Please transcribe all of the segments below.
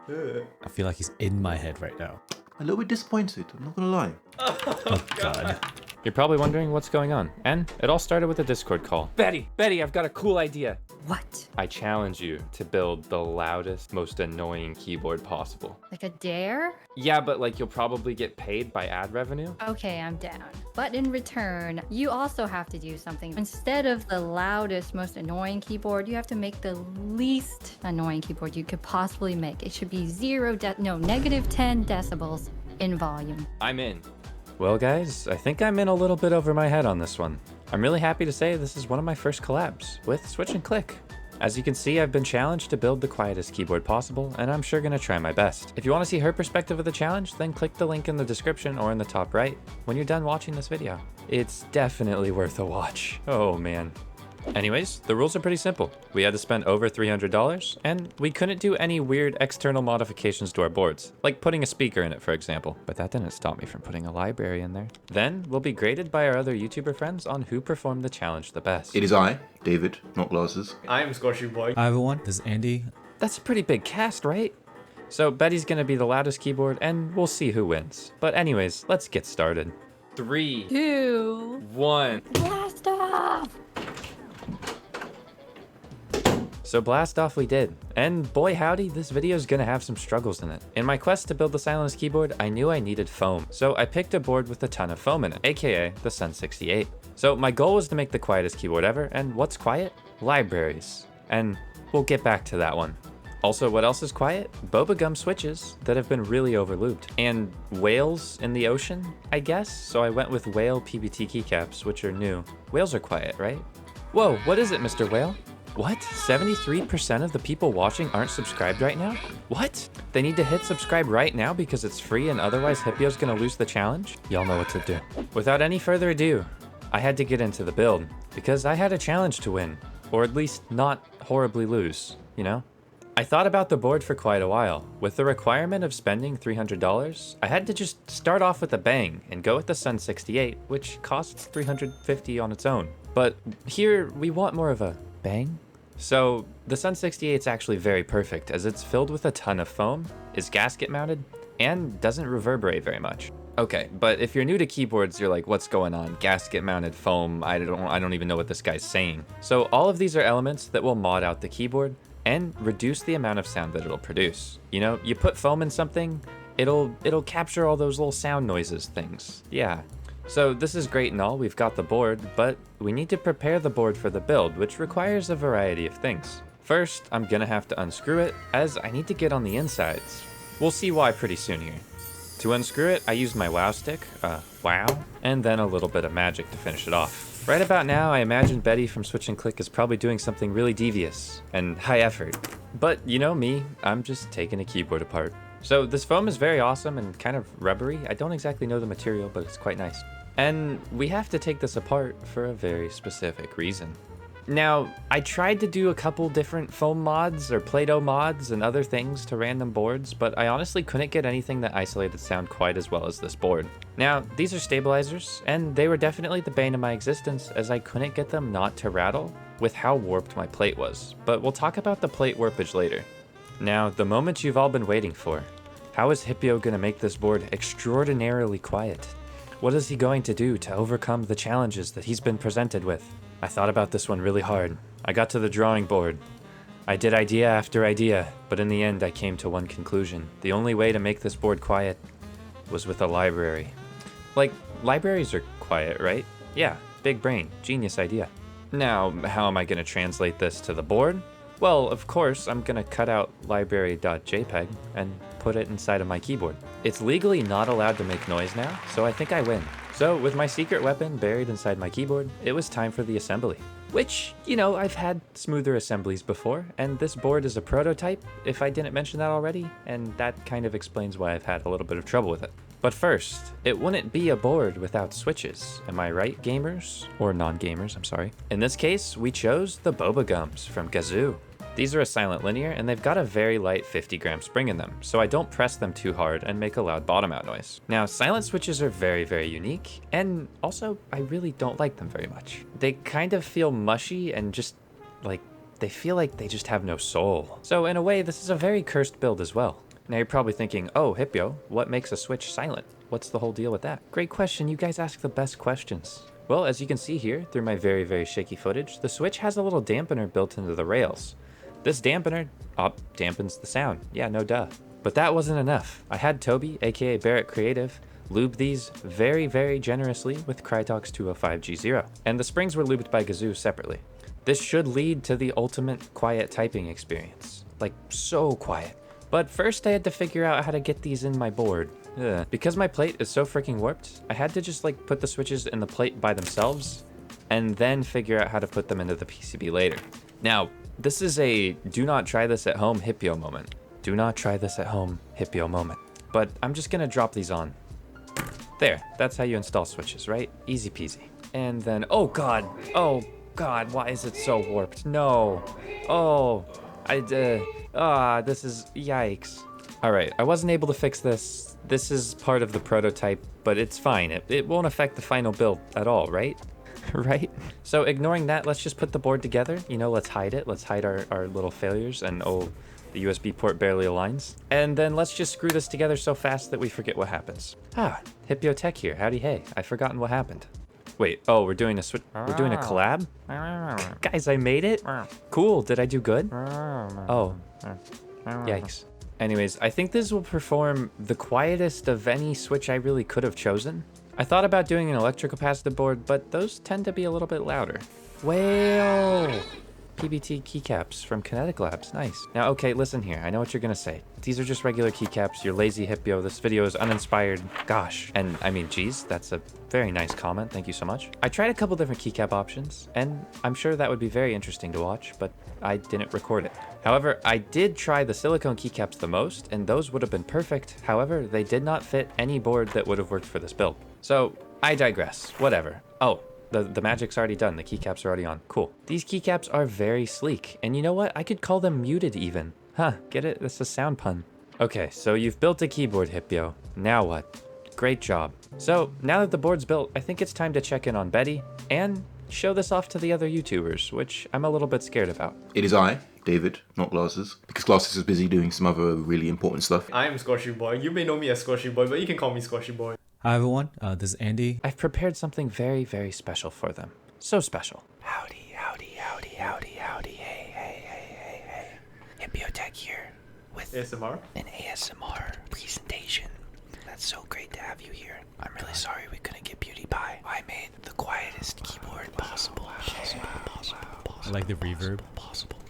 I feel like he's in my head right now. A little bit disappointed, I'm not gonna lie. Oh God. You're probably wondering what's going on, and it all started with a Discord call. Betty, I've got a cool idea. What? I challenge you to build the loudest, most annoying keyboard possible. Like a dare? Yeah, but like you'll probably get paid by ad revenue. Okay, I'm down. But in return, you also have to do something. Instead of the loudest, most annoying keyboard, you have to make the least annoying keyboard you could possibly make. It should be negative 10 decibels in volume. I'm in. Well guys, I think I'm in a little bit over my head on this one. I'm really happy to say this is one of my first collabs with Switch and Click. As you can see, I've been challenged to build the quietest keyboard possible, and I'm sure gonna try my best. If you want to see her perspective of the challenge, then click the link in the description or in the top right when you're done watching this video. It's definitely worth a watch. Oh man. Anyways, the rules are pretty simple. We had to spend over $300, and we couldn't do any weird external modifications to our boards, like putting a speaker in it, for example. But that didn't stop me from putting a library in there. Then, we'll be graded by our other YouTuber friends on who performed the challenge the best. It is I, David, not glasses. I'm Squashy Boy. Hi everyone, this is Andy. That's a pretty big cast, right? So Betty's gonna be the loudest keyboard, and we'll see who wins. But anyways, let's get started. 3, 2, 1. blast off! So blast off we did, and boy howdy, this video is gonna have some struggles in it. In my quest to build the silentest keyboard, I knew I needed foam, so I picked a board with a ton of foam in it, aka the Sun 68. So my goal was to make the quietest keyboard ever, and what's quiet? Libraries. And we'll get back to that one. Also, what else is quiet? Bobagum switches that have been really overlooped. And whales in the ocean, I guess? So I went with whale PBT keycaps, which are new. Whales are quiet, right? Whoa, what is it, Mr. Whale? What? 73% of the people watching aren't subscribed right now? What? They need to hit subscribe right now because it's free and otherwise Hipyo's gonna lose the challenge? Y'all know what to do. Without any further ado, I had to get into the build because I had a challenge to win, or at least not horribly lose, you know? I thought about the board for quite a while. With the requirement of spending $300, I had to just start off with a bang and go with the Sun 68, which costs $350 on its own. But here, we want more of a bang? So the Sun 68 is actually very perfect as it's filled with a ton of foam, is gasket mounted, and doesn't reverberate very much. Okay, but if you're new to keyboards, you're like, what's going on? Gasket mounted foam, I don't even know what this guy's saying. So all of these are elements that will mod out the keyboard and reduce the amount of sound that it'll produce. You know, you put foam in something, it'll capture all those little sound noises things. Yeah. So this is great and all, we've got the board, but we need to prepare the board for the build, which requires a variety of things. First, I'm gonna have to unscrew it, as I need to get on the insides. We'll see why pretty soon here. To unscrew it, I used my WoW stick, wow, and then a little bit of magic to finish it off. Right about now, I imagine Betty from Switch and Click is probably doing something really devious and high effort. But you know me, I'm just taking a keyboard apart. So this foam is very awesome and kind of rubbery. I don't exactly know the material, but it's quite nice. And we have to take this apart for a very specific reason. Now, I tried to do a couple different foam mods or Play-Doh mods and other things to random boards, but I honestly couldn't get anything that isolated sound quite as well as this board. Now, these are stabilizers, and they were definitely the bane of my existence as I couldn't get them not to rattle with how warped my plate was. But we'll talk about the plate warpage later. Now, the moment you've all been waiting for. How is Hipyo gonna make this board extraordinarily quiet? What is he going to do to overcome the challenges that he's been presented with? I thought about this one really hard. I got to the drawing board. I did idea after idea, but in the end I came to one conclusion. The only way to make this board quiet was with a library. Like, libraries are quiet, right? Yeah, big brain, genius idea. Now, how am I gonna translate this to the board? Well, of course, I'm gonna cut out library.jpg and put it inside of my keyboard. It's legally not allowed to make noise now, so I think I win. So with my secret weapon buried inside my keyboard, it was time for the assembly. Which, you know, I've had smoother assemblies before, and this board is a prototype, if I didn't mention that already, and that kind of explains why I've had a little bit of trouble with it. But first, it wouldn't be a board without switches, am I right, gamers? Or non-gamers, I'm sorry. In this case, we chose the Bobagums from Gazzew. These are a silent linear, and they've got a very light 50-gram spring in them, so I don't press them too hard and make a loud bottom out noise. Now, silent switches are very, very unique, and also, I really don't like them very much. They kind of feel mushy and just, like, they feel like they just have no soul. So in a way, this is a very cursed build as well. Now you're probably thinking, oh, Hipyo, what makes a switch silent? What's the whole deal with that? Great question. You guys ask the best questions. Well, as you can see here through my very, very shaky footage, the switch has a little dampener built into the rails. This dampener dampens the sound. Yeah, no duh. But that wasn't enough. I had Toby, aka Barrett Creative, lube these very, very generously with Crytox 205G0. And the springs were lubed by Gazzew separately. This should lead to the ultimate quiet typing experience. Like, so quiet. But first I had to figure out how to get these in my board. Ugh. Because my plate is so freaking warped, I had to just like put the switches in the plate by themselves and then figure out how to put them into the PCB later. Now, this is a do not try this at home Hipyo moment. Do not try this at home Hipyo moment. But I'm just gonna drop these on. There, that's how you install switches, right? Easy peasy. And then, oh God, why is it so warped? No, this is, yikes. All right, I wasn't able to fix this. This is part of the prototype, but it's fine. It won't affect the final build at all, right? Right? So ignoring that, let's just put the board together. You know, let's hide it. Let's hide our little failures and the USB port barely aligns. And then let's just screw this together so fast that we forget what happens. Hipyo Tech here. Howdy hey. I've forgotten what happened. Wait, we're doing a collab? Guys, I made it? Cool, did I do good? Oh, yikes. Anyways, I think this will perform the quietest of any switch I really could have chosen. I thought about doing an electrocapacitive board, but those tend to be a little bit louder. Whale! PBT keycaps from Kinetic Labs, nice. Now, okay, listen here, I know what you're gonna say. These are just regular keycaps, you're lazy Hipyo, this video is uninspired. Gosh, and I mean, geez, that's a very nice comment, thank you so much. I tried a couple different keycap options, and I'm sure that would be very interesting to watch, but I didn't record it. However, I did try the silicone keycaps the most, and those would have been perfect. However, they did not fit any board that would have worked for this build. So, I digress, whatever. Oh, the magic's already done, the keycaps are already on, cool. These keycaps are very sleek, and you know what? I could call them muted even. Huh, get it? That's a sound pun. Okay, so you've built a keyboard, Hipyo. Now what? Great job. So, now that the board's built, I think it's time to check in on Betty, and show this off to the other YouTubers, which I'm a little bit scared about. It is I, David, not Glasses, because Glasses is busy doing some other really important stuff. I'm Squashy Boy. You may know me as Squashy Boy, but you can call me Squashy Boy. Hi everyone, this is Andy. I've prepared something very, very special for them. So special. Howdy, howdy, howdy, howdy, howdy, hey. Hipyo Tech here with ASMR? an ASMR presentation. That's so great to have you here. I'm really sorry we couldn't get Beauty Pie. I made the quietest keyboard possible. I like the reverb.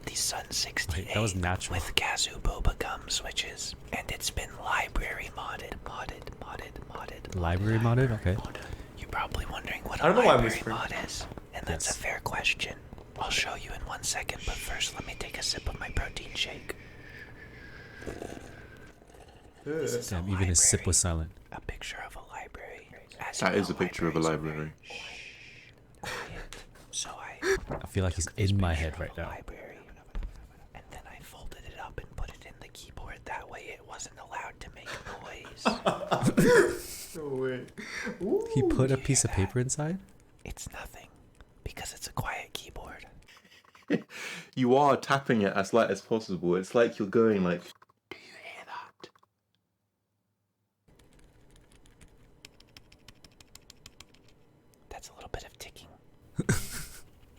The Sun 68 Wait, that was natural. with Gazzew Bobagums switches. And it's been library modded. Library modded? Okay. You're probably wondering what I a don't know why I'm library whispering. mod is. And that's Yes. a fair question. I'll show you in 1 second, but first let me take a sip of my protein shake. Damn, even his sip was silent. A picture of a library. As That you is know, a picture of a libraries are library. very quiet. So I I feel like he's in my head right now. library, and then I folded it up and put it in the keyboard. That way it wasn't allowed to make noise. No way. He put a piece of paper inside? It's nothing, because it's a quiet keyboard. You are tapping it as light as possible. It's like you're going like, do you hear that? That's a little bit of ticking.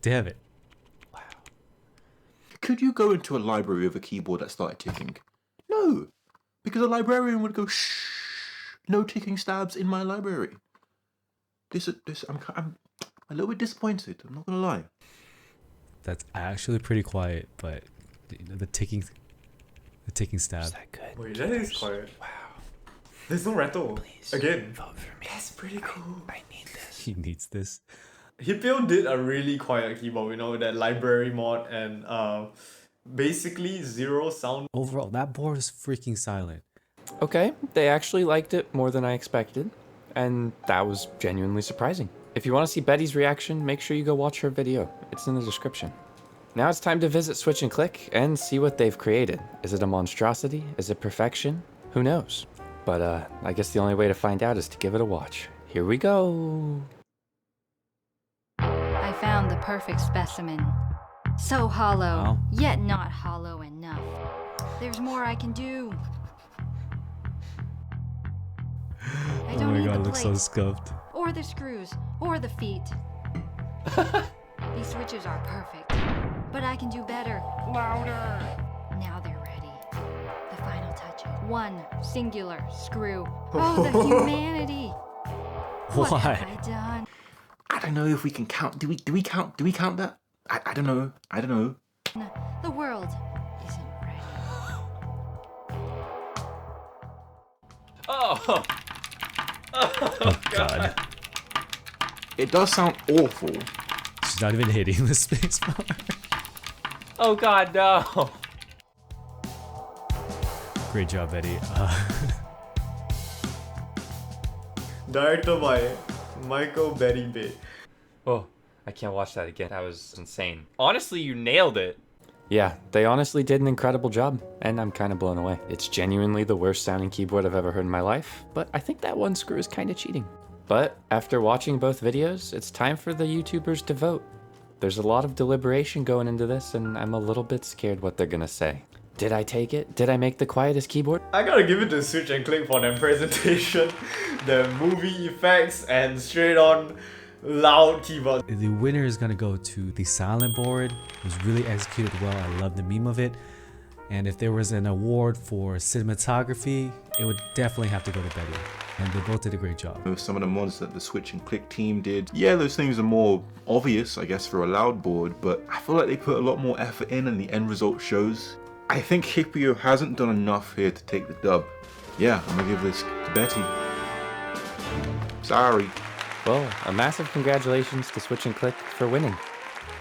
Damn it. Wow. Could you go into a library with a keyboard that started ticking? No, because a librarian would go, shh, no ticking stabs in my library. I'm a little bit disappointed, I'm not gonna lie. That's actually pretty quiet, but the ticking stab. Is that good? Wait, that is quiet. Wow. There's no rattle. Please Again. vote for me. That's pretty cool. I need this. He needs this. Hipyo did a really quiet keyboard, you know, that library mod and basically zero sound. Overall, that board is freaking silent. Okay, they actually liked it more than I expected, and that was genuinely surprising. If you want to see Betty's reaction, make sure you go watch her video. It's in the description. Now it's time to visit Switch and Click and see what they've created. Is it a monstrosity? Is it perfection? Who knows? But I guess the only way to find out is to give it a watch. Here we go. I found the perfect specimen. So hollow, Wow. yet not hollow enough. There's more I can do. Oh don't my need god, the it looks so plates, scuffed. or the screws, or the feet. These switches are perfect, but I can do better. Louder. Now they're ready. The final touches. One singular screw. Oh, the humanity. What have Why? I done? I don't know if we can count. Do we count that? I don't know. I don't know. The world isn't ready. Oh! Oh god. It does sound awful. She's not even hitting the spacebar. Oh god, no! Great job, Eddie. Directed by Michael Berry. Oh, I can't watch that again. That was insane. Honestly, you nailed it. Yeah, they honestly did an incredible job, and I'm kind of blown away. It's genuinely the worst sounding keyboard I've ever heard in my life, but I think that one screw is kind of cheating. But after watching both videos, it's time for the YouTubers to vote. There's a lot of deliberation going into this, and I'm a little bit scared what they're gonna say. Did I take it? Did I make the quietest keyboard? I gotta give it to Switch and Click for their presentation, the movie effects, and straight on loud keyboard. The winner is gonna go to the silent board. It was really executed well. I love the meme of it. And if there was an award for cinematography, it would definitely have to go to Betty. And they both did a great job. Some of the mods that the Switch and Click team did, yeah, those things are more obvious, I guess, for a loud board, but I feel like they put a lot more effort in and the end result shows. I think Hipyo hasn't done enough here to take the dub. Yeah, I'm gonna give this to Betty. Sorry. Well, a massive congratulations to Switch and Click for winning.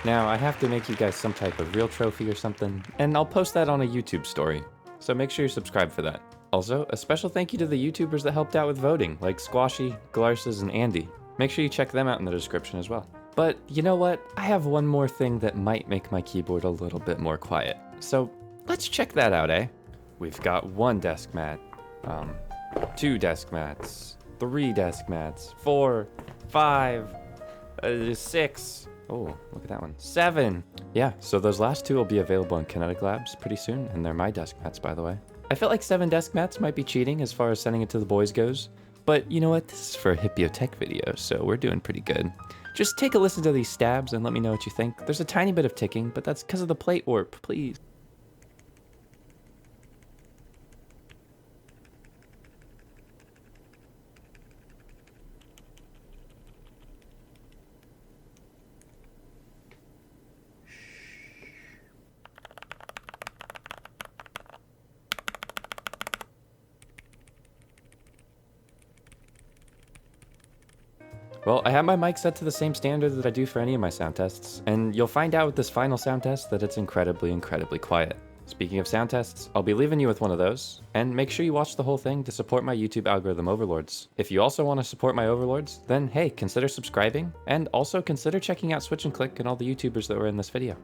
Now, I have to make you guys some type of real trophy or something, and I'll post that on a YouTube story, so make sure you subscribe for that. Also, a special thank you to the YouTubers that helped out with voting, like Squashy, Glarses, and Andy. Make sure you check them out in the description as well. But you know what? I have one more thing that might make my keyboard a little bit more quiet. So let's check that out, eh? We've got 1 desk mat, 2 desk mats, 3 desk mats, 4, 5, 6. Oh, look at that one. 7. Yeah, so those last 2 will be available in Kinetic Labs pretty soon, and they're my desk mats, by the way. I felt like 7 desk mats might be cheating as far as sending it to the boys goes, but you know what? This is for a Hipyo Tech video, so we're doing pretty good. Just take a listen to these stabs and let me know what you think. There's a tiny bit of ticking, but that's because of the plate warp, please. Well, I have my mic set to the same standard that I do for any of my sound tests, and you'll find out with this final sound test that it's incredibly, incredibly quiet. Speaking of sound tests, I'll be leaving you with one of those, and make sure you watch the whole thing to support my YouTube algorithm overlords. If you also want to support my overlords, then hey, consider subscribing, and also consider checking out Switch and Click and all the YouTubers that were in this video.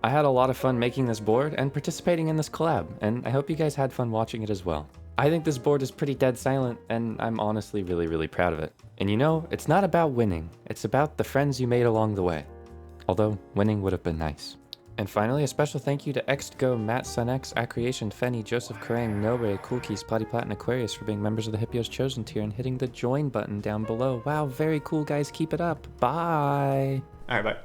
I had a lot of fun making this board and participating in this collab, and I hope you guys had fun watching it as well. I think this board is pretty dead silent, and I'm honestly really, really proud of it. And you know, it's not about winning, it's about the friends you made along the way. Although, winning would have been nice. And finally, a special thank you to XGO, Matt, SunX, Accreation, Fenny, Joseph Kerrang, Noray, Cool Keys, Platyplat, and Aquarius for being members of the Hipyo's Chosen tier and hitting the join button down below. Wow, very cool guys, keep it up. Bye! Alright, bye.